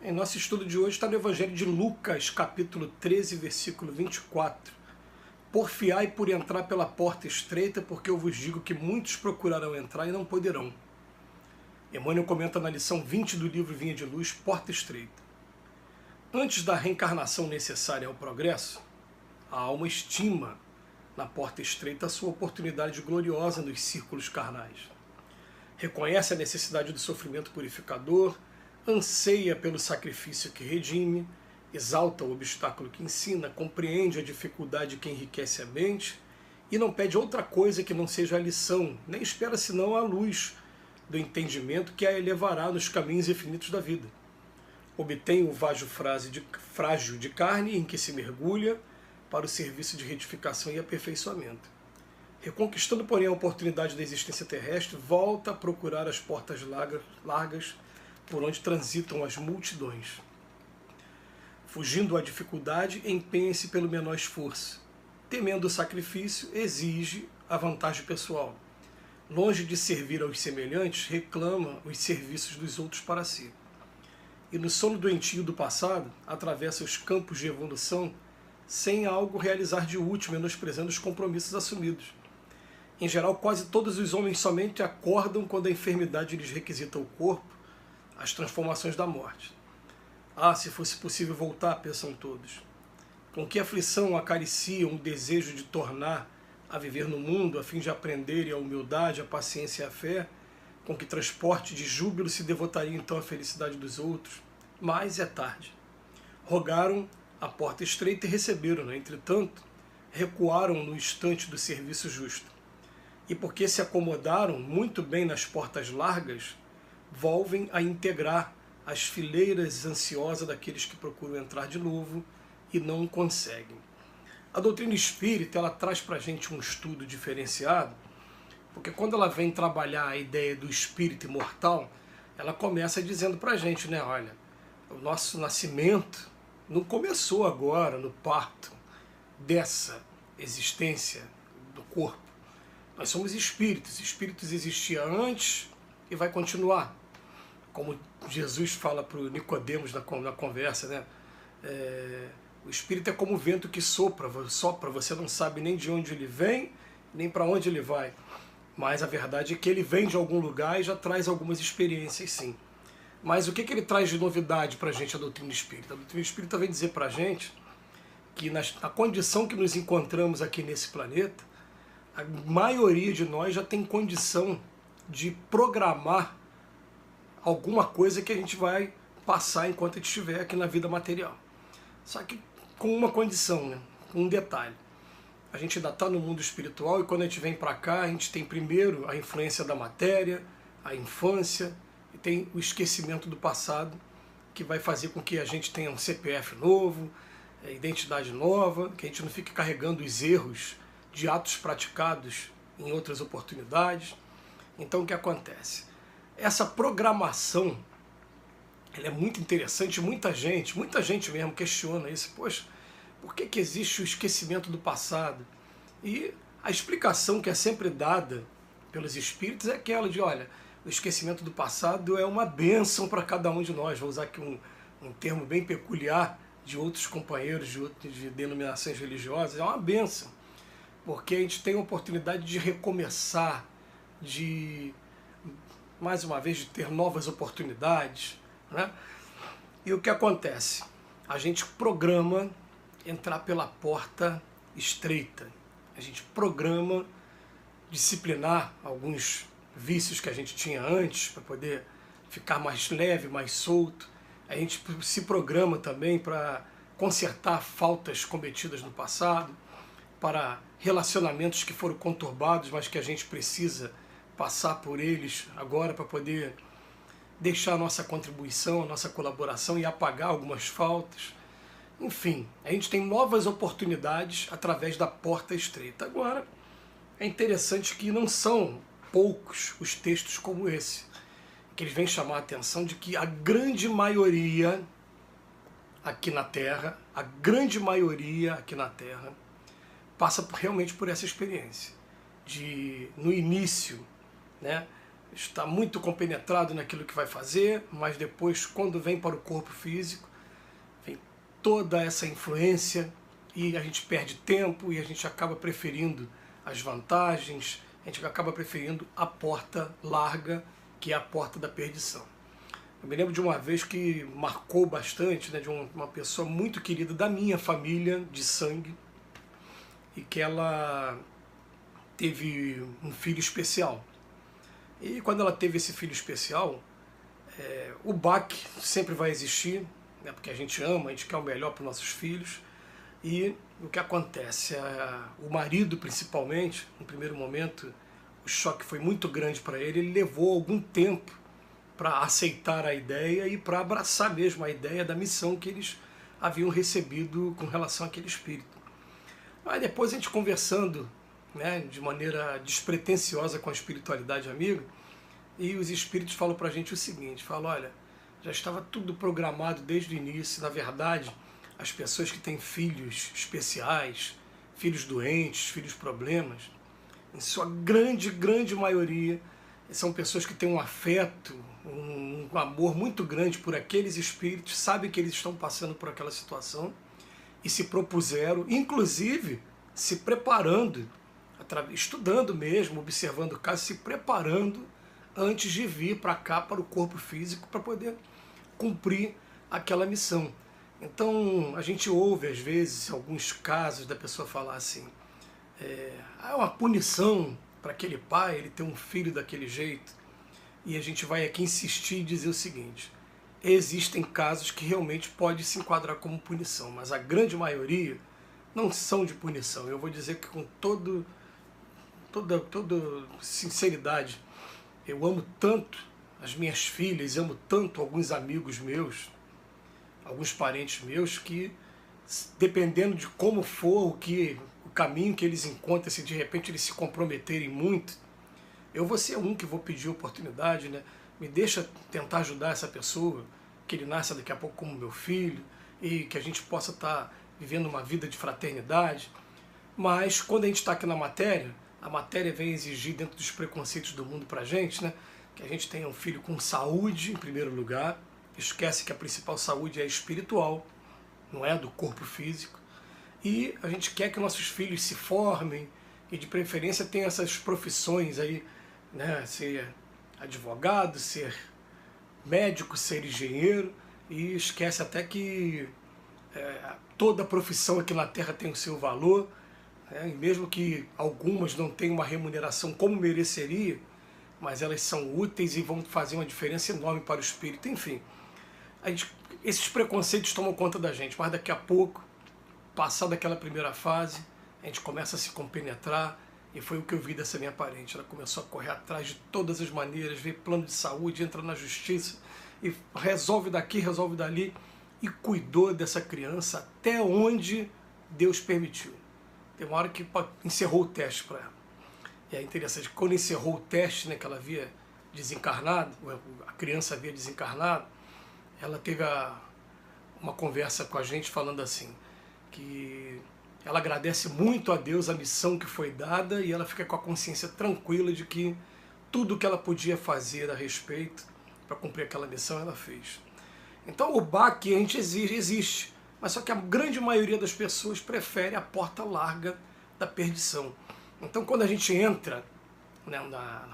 Em nosso estudo de hoje está no Evangelho de Lucas, capítulo 13, versículo 24. Porfiai por entrar pela porta estreita, porque eu vos digo que muitos procurarão entrar e não poderão. Emmanuel comenta na lição 20 do livro Vinha de Luz, Porta Estreita. Antes da reencarnação necessária ao progresso, a alma estima na porta estreita a sua oportunidade gloriosa nos círculos carnais. Reconhece a necessidade do sofrimento purificador, anseia pelo sacrifício que redime, exalta o obstáculo que ensina, compreende a dificuldade que enriquece a mente e não pede outra coisa que não seja a lição, nem espera senão a luz do entendimento que a elevará nos caminhos infinitos da vida. Obtém o vaso frágil de carne em que se mergulha para o serviço de retificação e aperfeiçoamento. Reconquistando, porém, a oportunidade da existência terrestre, volta a procurar as portas largas por onde transitam as multidões. Fugindo à dificuldade, empenha-se pelo menor esforço. Temendo o sacrifício, exige a vantagem pessoal. Longe de servir aos semelhantes, reclama os serviços dos outros para si. E no sono doentio do passado, atravessa os campos de evolução sem algo realizar de útil, menosprezando os compromissos assumidos. Em geral, quase todos os homens somente acordam quando a enfermidade lhes requisita o corpo, as transformações da morte. Ah, se fosse possível voltar, pensam todos. Com que aflição acariciam o desejo de tornar a viver no mundo, a fim de aprenderem a humildade, a paciência e a fé, com que transporte de júbilo se devotaria então à felicidade dos outros. Mas é tarde. Rogaram a porta estreita e receberam-na, entretanto, recuaram no instante do serviço justo. E porque se acomodaram muito bem nas portas largas, volvem a integrar as fileiras ansiosas daqueles que procuram entrar de novo e não conseguem. A doutrina espírita ela traz para a gente um estudo diferenciado, porque quando ela vem trabalhar a ideia do espírito imortal, ela começa dizendo para a gente, né, olha, o nosso nascimento não começou agora no parto dessa existência do corpo. Nós somos espíritos. Espíritos existia antes e vai continuar. Como Jesus fala para o Nicodemos na conversa, né? O espírito é como o vento que sopra, você não sabe nem de onde ele vem, nem para onde ele vai. Mas a verdade é que ele vem de algum lugar e já traz algumas experiências, sim. Mas o que ele traz de novidade para a gente, a doutrina espírita? A doutrina espírita vem dizer para a gente que na condição que nos encontramos aqui nesse planeta, a maioria de nós já tem condição de programar alguma coisa que a gente vai passar enquanto a gente estiver aqui na vida material. Só que com uma condição, né? Com um detalhe. A gente ainda está no mundo espiritual e quando a gente vem para cá, a gente tem primeiro a influência da matéria, a infância, e tem o esquecimento do passado, que vai fazer com que a gente tenha um CPF novo, identidade nova, que a gente não fique carregando os erros de atos praticados em outras oportunidades. Então o que acontece? Essa programação ela é muito interessante, muita gente mesmo questiona isso. Poxa, por que existe o esquecimento do passado? E a explicação que é sempre dada pelos espíritos é aquela de, olha, o esquecimento do passado é uma bênção para cada um de nós. Vou usar aqui um termo bem peculiar de outros companheiros de denominações religiosas, é uma bênção, porque a gente tem a oportunidade de recomeçar, de, mais uma vez, de ter novas oportunidades, né? E o que acontece? A gente programa entrar pela porta estreita, a gente programa disciplinar alguns vícios que a gente tinha antes, para poder ficar mais leve, mais solto. A gente se programa também para consertar faltas cometidas no passado, para relacionamentos que foram conturbados, mas que a gente precisa passar por eles agora para poder deixar a nossa contribuição, a nossa colaboração e apagar algumas faltas. Enfim, a gente tem novas oportunidades através da porta estreita. Agora, é interessante que não são poucos os textos como esse, que eles vêm chamar a atenção de que a grande maioria aqui na Terra, passa realmente por essa experiência de, no início, né, está muito compenetrado naquilo que vai fazer, mas depois, quando vem para o corpo físico, vem toda essa influência e a gente perde tempo e a gente acaba preferindo as vantagens, a gente acaba preferindo a porta larga, que é a porta da perdição. Eu me lembro de uma vez que marcou bastante, né, de uma pessoa muito querida da minha família de sangue, e que ela teve um filho especial. E quando ela teve esse filho especial, o baque sempre vai existir, né, porque a gente ama, a gente quer o melhor para os nossos filhos. E o que acontece? O marido, principalmente, no primeiro momento, o choque foi muito grande para ele, ele levou algum tempo para aceitar a ideia e para abraçar mesmo a ideia da missão que eles haviam recebido com relação àquele espírito. Aí depois a gente conversando, né, de maneira despretensiosa com a espiritualidade amiga, e os espíritos falam para a gente o seguinte, falam, olha, já estava tudo programado desde o início, na verdade, as pessoas que têm filhos especiais, filhos doentes, filhos problemas, em sua grande maioria, são pessoas que têm um afeto, um amor muito grande por aqueles espíritos, sabem que eles estão passando por aquela situação e se propuseram, inclusive se preparando, estudando mesmo, observando o caso, se preparando antes de vir para cá, para o corpo físico, para poder cumprir aquela missão. Então a gente ouve às vezes alguns casos da pessoa falar assim, é uma punição para aquele pai, ele ter um filho daquele jeito. E a gente vai aqui insistir e dizer o seguinte, existem casos que realmente pode se enquadrar como punição, mas a grande maioria não são de punição. Eu vou dizer que com toda sinceridade, eu amo tanto as minhas filhas, amo tanto alguns amigos meus, alguns parentes meus, que dependendo de como for o caminho que eles encontram, se de repente eles se comprometerem muito, eu vou ser um que vou pedir oportunidade, né? Me deixa tentar ajudar essa pessoa, que ele nasça daqui a pouco como meu filho, e que a gente possa estar vivendo uma vida de fraternidade. Mas quando a gente está aqui na matéria, a matéria vem exigir dentro dos preconceitos do mundo para a gente, né? Que a gente tenha um filho com saúde, em primeiro lugar. Esquece que a principal saúde é espiritual, não é do corpo físico. E a gente quer que nossos filhos se formem e de preferência tenham essas profissões aí, né? Ser advogado, ser médico, ser engenheiro, e esquece até que toda profissão aqui na Terra tem o seu valor, né? E mesmo que algumas não tenham uma remuneração como mereceria, mas elas são úteis e vão fazer uma diferença enorme para o espírito. Enfim, esses preconceitos tomam conta da gente, mas daqui a pouco, passada aquela primeira fase, a gente começa a se compenetrar, e foi o que eu vi dessa minha parente. Ela começou a correr atrás de todas as maneiras, vê plano de saúde, entra na justiça, e resolve daqui, resolve dali, e cuidou dessa criança até onde Deus permitiu. Tem uma hora que encerrou o teste para ela. E é interessante, quando encerrou o teste, né, que ela havia desencarnado, a criança havia desencarnado, ela teve uma conversa com a gente falando assim, que ela agradece muito a Deus a missão que foi dada e ela fica com a consciência tranquila de que tudo que ela podia fazer a respeito para cumprir aquela missão ela fez. Então o baque a gente existe, mas só que a grande maioria das pessoas prefere a porta larga da perdição. Então quando a gente entra, né,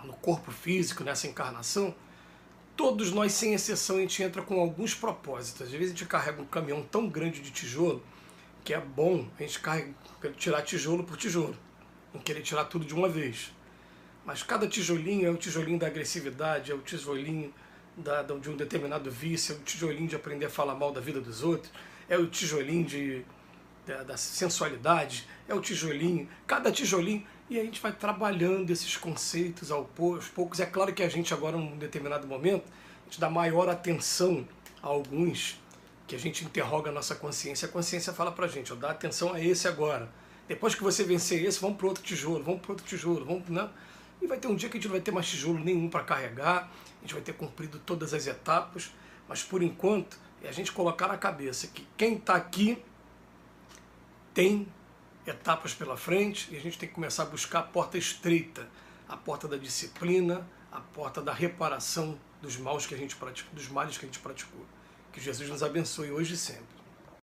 no corpo físico, nessa encarnação, todos nós sem exceção a gente entra com alguns propósitos. Às vezes a gente carrega um caminhão tão grande de tijolo que é bom a gente tirar tijolo por tijolo, não querer tirar tudo de uma vez. Mas cada tijolinho é o tijolinho da agressividade, é o tijolinho de um determinado vício, é o tijolinho de aprender a falar mal da vida dos outros, é o tijolinho da sensualidade, é o tijolinho, cada tijolinho, e a gente vai trabalhando esses conceitos aos poucos. É claro que a gente agora, num determinado momento, a gente dá maior atenção a alguns que a gente interroga a nossa consciência. A consciência fala pra gente, dá atenção a esse agora. Depois que você vencer esse, vamos para outro tijolo, vamos para outro tijolo, vamos, né? E vai ter um dia que a gente não vai ter mais tijolo nenhum para carregar, a gente vai ter cumprido todas as etapas, mas por enquanto é a gente colocar na cabeça que quem está aqui tem etapas pela frente e a gente tem que começar a buscar a porta estreita, a porta da disciplina, a porta da reparação dos males que a gente praticou, Que Jesus nos abençoe hoje e sempre.